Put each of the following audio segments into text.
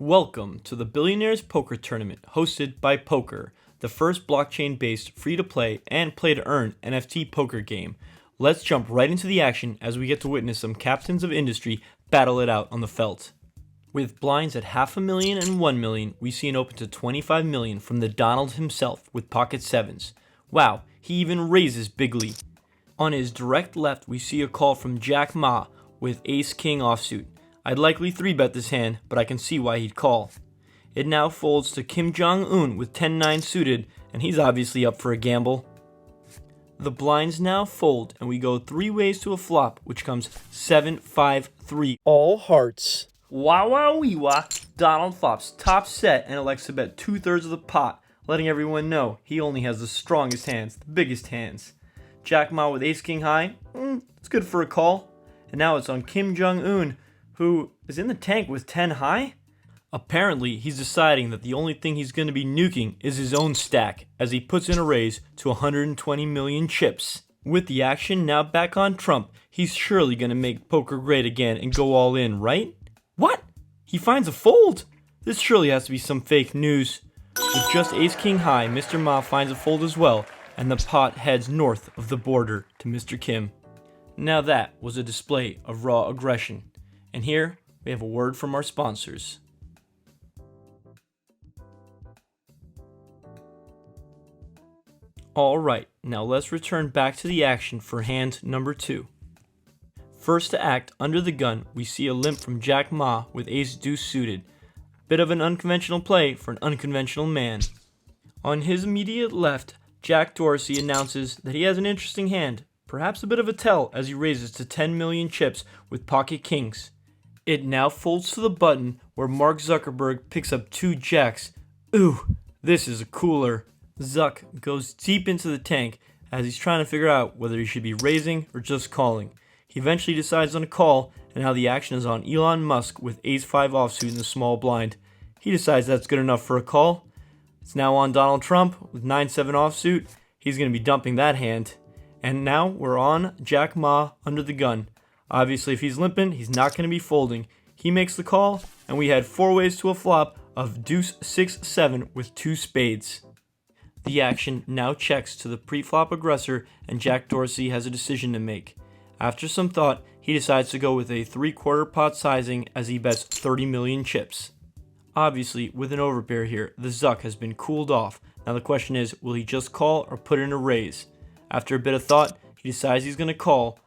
Welcome to the Billionaire's Poker Tournament hosted by Poker, the first blockchain-based free-to-play and play-to-earn NFT poker game. Let's jump right into the action as we get to witness some captains of industry battle it out on the felt. With blinds at $500,000 and $1 million, we see an open to $25 million from the Donald himself with pocket sevens. Wow, he even raises bigly. On his direct left, we see a call from Jack Ma with ace-king offsuit. I'd likely 3-bet this hand, but I can see why he'd call. It now folds to Kim Jong-un with 10-9 suited, and he's obviously up for a gamble. The blinds now fold, and we go 3 ways to a flop, which comes 7-5-3. All hearts. Wow, wow, wee, wah. Donald flops top set and elects to bet 2/3 of the pot, letting everyone know he only has the strongest hands, the biggest hands. Jack Ma with ace-king high, it's good for a call. And now it's on Kim Jong-un, who is in the tank with 10 high? Apparently, he's deciding that the only thing he's going to be nuking is his own stack, as he puts in a raise to 120 million chips. With the action now back on Trump, he's surely going to make poker great again and go all in, right? What? He finds a fold? This surely has to be some fake news. With just ace-king high, Mr. Ma finds a fold as well, and the pot heads north of the border to Mr. Kim. Now that was a display of raw aggression. And here, we have a word from our sponsors. Alright, now let's return back to the action for hand number 2. First to act, under the gun, we see a limp from Jack Ma with ace-deuce suited. Bit of an unconventional play for an unconventional man. On his immediate left, Jack Dorsey announces that he has an interesting hand, perhaps a bit of a tell as he raises to 10 million chips with pocket kings. It now folds to the button where Mark Zuckerberg picks up 2 jacks. Ooh, this is a cooler. Zuck goes deep into the tank as he's trying to figure out whether he should be raising or just calling. He eventually decides on a call, and now the action is on Elon Musk with ace-5 offsuit in the small blind. He decides that's good enough for a call. It's now on Donald Trump with 9-7 offsuit. He's going to be dumping that hand. And now we're on Jack Ma under the gun. Obviously, if he's limping, he's not going to be folding. He makes the call, and we had 4 ways to a flop of deuce 6-7 with 2 spades. The action now checks to the pre-flop aggressor, and Jack Dorsey has a decision to make. After some thought, he decides to go with a 3/4 pot sizing as he bets 30 million chips. Obviously, with an overpair here, the Zuck has been cooled off. Now the question is, will he just call or put in a raise? After a bit of thought, he decides he's going to call,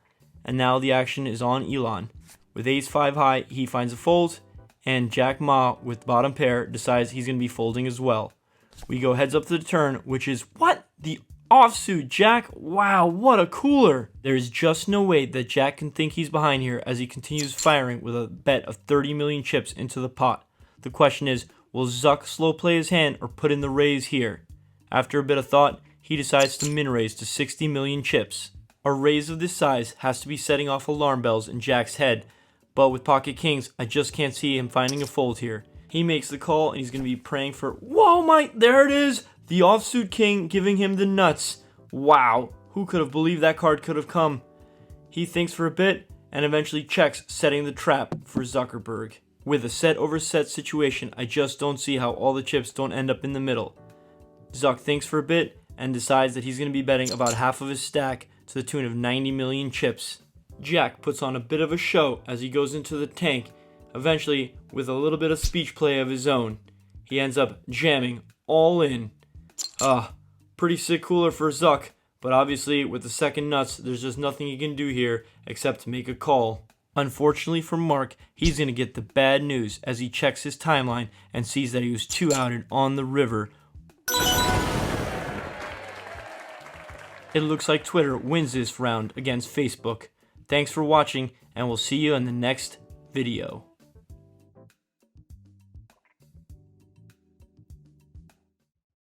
and now the action is on Elon. With ace-5 high, he finds a fold, and Jack Ma with bottom pair decides he's going to be folding as well. We go heads up to the turn, which is, what? The offsuit Jack? Wow, what a cooler! There is just no way that Jack can think he's behind here as he continues firing with a bet of 30 million chips into the pot. The question is, will Zuck slow play his hand or put in the raise here? After a bit of thought, he decides to min raise to 60 million chips. A raise of this size has to be setting off alarm bells in Jack's head, but with pocket kings, I just can't see him finding a fold here. He makes the call, and he's going to be praying for, whoa, there it is! The offsuit king giving him the nuts. Wow, who could have believed that card could have come? He thinks for a bit, and eventually checks, setting the trap for Zuckerberg. With a set over set situation, I just don't see how all the chips don't end up in the middle. Zuck thinks for a bit, and decides that he's going to be betting about half of his stack to the tune of 90 million chips. Jack puts on a bit of a show as he goes into the tank, eventually with a little bit of speech play of his own. He ends up jamming all in. Pretty sick cooler for Zuck, but obviously with the second nuts, there's just nothing he can do here except to make a call. Unfortunately for Mark, he's going to get the bad news as he checks his timeline and sees that he was 2-outed on the river. It looks like Twitter wins this round against Facebook. Thanks for watching, and we'll see you in the next video.